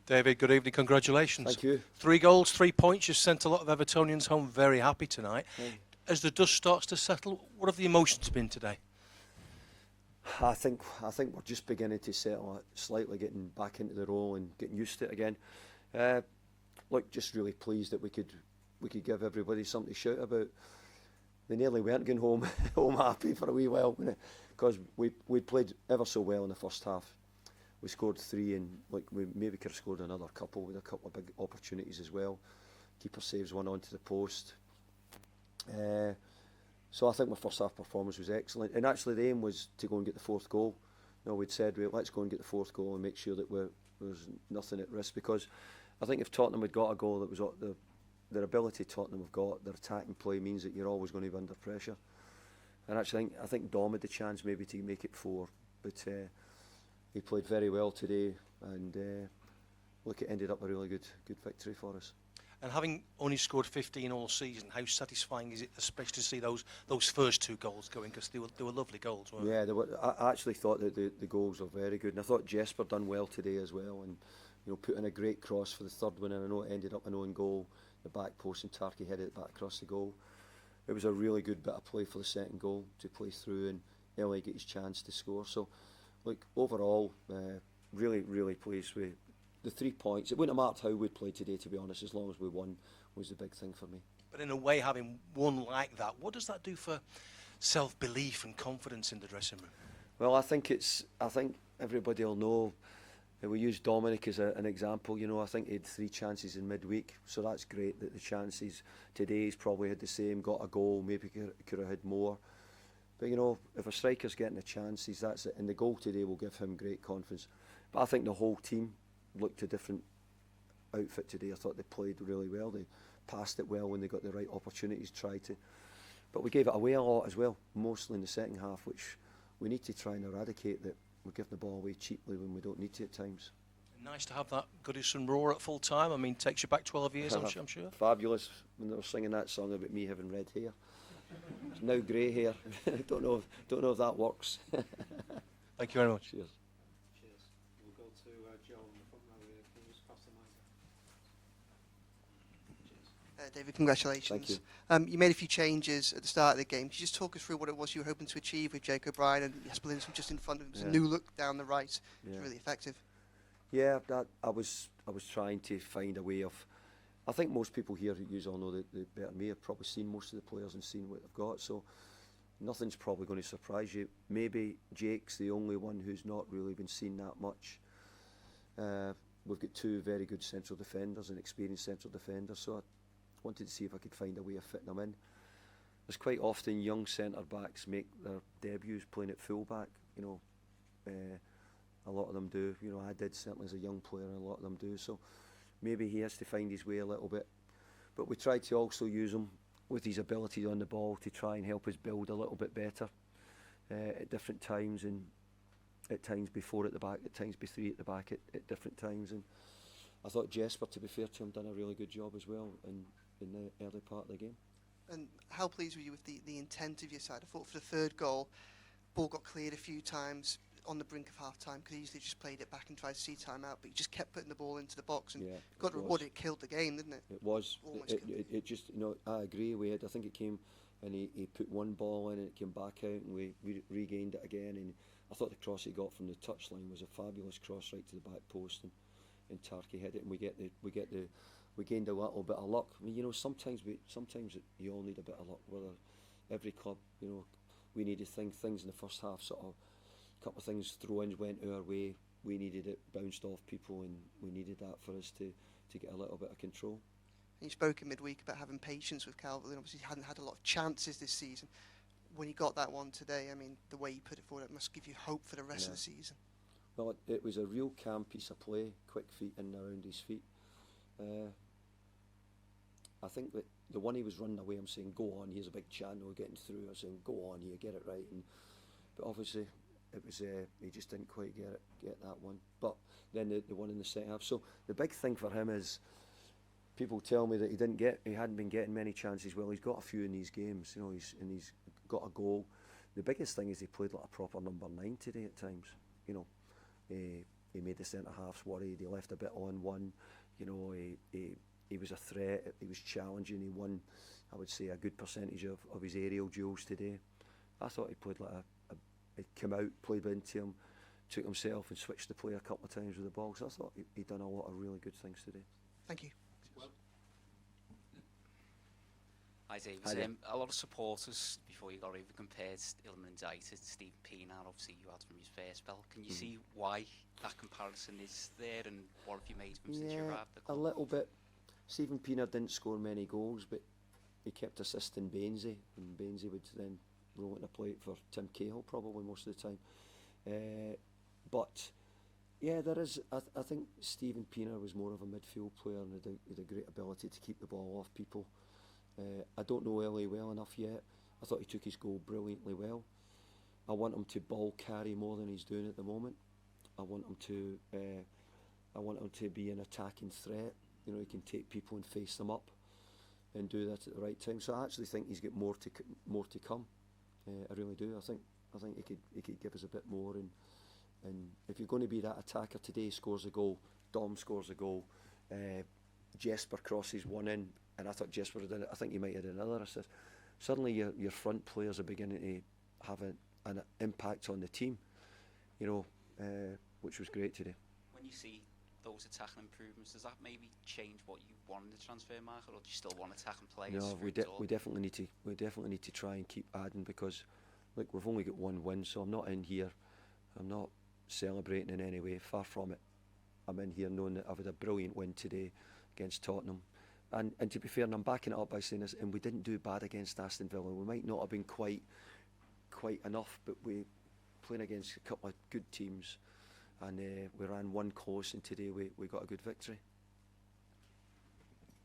David, good evening. Congratulations. Thank you. 3 goals, 3 points. You've sent a lot of Evertonians home very happy tonight. As the dust starts to settle, what have the emotions been today? I think we're just beginning to settle it, slightly getting back into the role and getting used to it again. Look, just really pleased that we could give everybody something to shout about. They nearly weren't going home happy for a wee while, because we played ever so well in the first half. We scored 3, and we maybe could have scored another couple with a couple of big opportunities as well. Keeper saves one onto the post. So I think my first half performance was excellent, and actually the aim was to go and get the 4th goal. We'd said, let's go and get the 4th goal and make sure that there's nothing at risk, because I think if Tottenham had got a goal, that was their ability Tottenham have got, their attacking play means that you're always going to be under pressure. And actually I think Dom had the chance maybe to make it 4, but he played very well today, and it ended up a really good victory for us. And having only scored 15 all season, how satisfying is it, especially to see those first 2 goals going? Because they were lovely goals, weren't they? Yeah, they were. I actually thought that the goals were very good, and I thought Jesper done well today as well, and put in a great cross for the 3rd one, and I know it ended up an own goal, the back post, and Tarky headed it back across the goal. It was a really good bit of play for the 2nd goal to play through, and LA get his chance to score. So, overall, really pleased with the 3 points. It wouldn't have mattered how we played today, to be honest, as long as we won was the big thing for me. But in a way, having won like that, what does that do for self-belief and confidence in the dressing room? Well, I think everybody will know. We use Dominic as an example. I think he had 3 chances in midweek, so that's great that the chances today he's probably had the same, got a goal, maybe could have had more. But if a striker's getting a chance, that's it. And the goal today will give him great confidence. But I think the whole team looked a different outfit today. I thought they played really well. They passed it well when they got the right opportunities, tried to. But we gave it away a lot as well, mostly in the second half, which we need to try and eradicate, that we're giving the ball away cheaply when we don't need to at times. Nice to have that Goodison roar at full time. I mean, takes you back 12 years, I'm sure. Fabulous when they were singing that song about me having red hair. It's now grey hair. don't know if that works. Thank you very much. Cheers. We'll go to Joe in the front row here. Can you just pass the mic? Cheers. David, congratulations. Thank you. You made a few changes at the start of the game. Could you just talk us through what it was you were hoping to achieve with Jake O'Brien and Jesper Lindstrom just in front of him? It's a new look down the right. Yeah. It's really effective. Yeah, I was trying to find a way of. I think most people here, you all know that better than me, have probably seen most of the players and seen what they've got. So nothing's probably going to surprise you. Maybe Jake's the only one who's not really been seen that much. We've got 2 very good central defenders and experienced central defenders, so I wanted to see if I could find a way of fitting them in. There's quite often young centre backs make their debuts playing at full back. A lot of them do. I did certainly as a young player, and a lot of them do. So maybe he has to find his way a little bit. But we tried to also use him with his ability on the ball to try and help us build a little bit better at different times, and at times be 4 at the back, at times be 3 at the back at different times. And I thought Jesper, to be fair to him, done a really good job as well in the early part of the game. And how pleased were you with the intent of your side? I thought for the 3rd goal, ball got cleared a few times on the brink of half-time. Could easily just played it back and tried to see time out, but you just kept putting the ball into the box and got rewarded. It killed the game, didn't it? It was. It just, I agree. I think it came, and he put one ball in and it came back out, and we regained it again. And I thought the cross he got from the touchline was a fabulous cross right to the back post, and Tarky hit it, and we gained a little bit of luck. I mean, sometimes you all need a bit of luck. Whether every club, we needed things in the first half, sort of. Couple of things, throw-ins went our way. We needed it bounced off people, and we needed that for us to get a little bit of control. And you spoke in midweek about having patience with Calvert-Lewin. Obviously, he hadn't had a lot of chances this season. When you got that one today, I mean, the way you put it forward, it must give you hope for the rest of the season. Well, it was a real calm piece of play, quick feet in and around his feet. I think that the one he was running away, I'm saying, go on, here's a big channel getting through. I'm saying, go on here, get it right. But obviously, it was he just didn't quite get that one. But then the one in the second half. So the big thing for him is, people tell me that he hadn't been getting many chances. Well, he's got a few in these games, he's got a goal. The biggest thing is he played like a proper number 9 today at times. he made the centre halves worried. He left a bit on one. You know, he was a threat. He was challenging. He won, I would say, a good percentage of his aerial duels today. I thought he played like he'd come out, played into him, took himself and switched the play a couple of times with the ball. So I thought he'd done a lot of really good things today. Thank you. Hi Dave. A lot of supporters before you got even compared Iliman Ndiaye to Stephen Pienaar, obviously you had from his first spell. Can you see why that comparison is there, and what have you made of him since you arrived at the club? A little bit. Stephen Pienaar didn't score many goals, but he kept assisting Bainsey, and Bainsey would then roll it in a plate for Tim Cahill probably most of the time. But yeah, there is. I think Stephen Pienaar was more of a midfield player and had a great ability to keep the ball off people. I don't know Ellie well enough yet. I thought he took his goal brilliantly well. I want him to ball carry more than he's doing at the moment. I want him to be an attacking threat. You know, he can take people and face them up, and do that at the right time. So I actually think he's got more to come. I really do. I think he could give us a bit more. And if you're going to be that attacker today, scores a goal, Dom scores a goal, Jesper crosses one in, and I thought Jesper had done it. I think he might have had another assist. Suddenly your front players are beginning to have an impact on the team, you know, which was great today. When you see those attacking improvements, does that maybe change what you want in the transfer market, or do you still want attacking players? No, we definitely need to try and keep adding, because look, we've only got one win, so I'm not in here. I'm not celebrating in any way, far from it. I'm in here knowing that I've had a brilliant win today against Tottenham. And to be fair, and I'm backing it up by saying this, and we didn't do bad against Aston Villa. We might not have been quite enough, but we playing against a couple of good teams, and we ran one close, and today we got a good victory.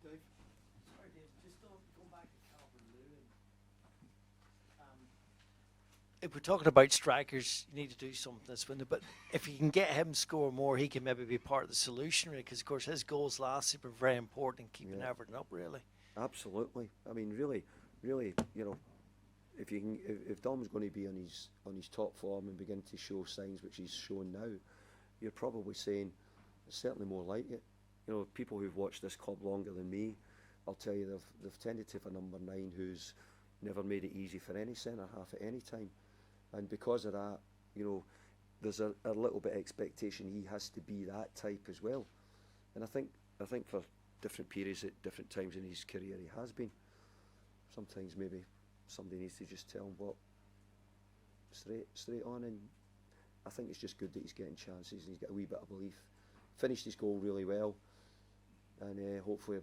Dave? Sorry, Dave, just going back to Calvert-Lewin. If we're talking about strikers, you need to do something this window. But if you can get him score more, he can maybe be part of the solution, really, because of course his goals last year were very important in keeping Everton up, really. Absolutely. I mean, really, you know, if Dom's going to be on his top form and begin to show signs, which he's shown now, you're probably saying it's certainly more like it. You know, people who've watched this club longer than me, I'll tell you, they've tended to have a number 9 who's never made it easy for any centre half at any time. And because of that, you know, there's a little bit of expectation he has to be that type as well. And I think for different periods at different times in his career he has been. Sometimes maybe somebody needs to just tell him what straight on, and I think it's just good that he's getting chances and he's got a wee bit of belief. Finished his goal really well, and hopefully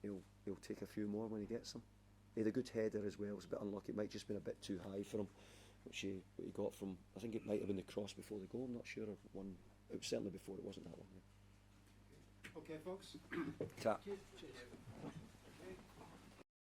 he'll take a few more when he gets them. He had a good header as well. It was a bit unlucky. It might just been a bit too high for him, which he got from, I think it might have been the cross before the goal. I'm not sure of one. It was certainly before. It wasn't that one. Okay, folks. Ta. Cheers.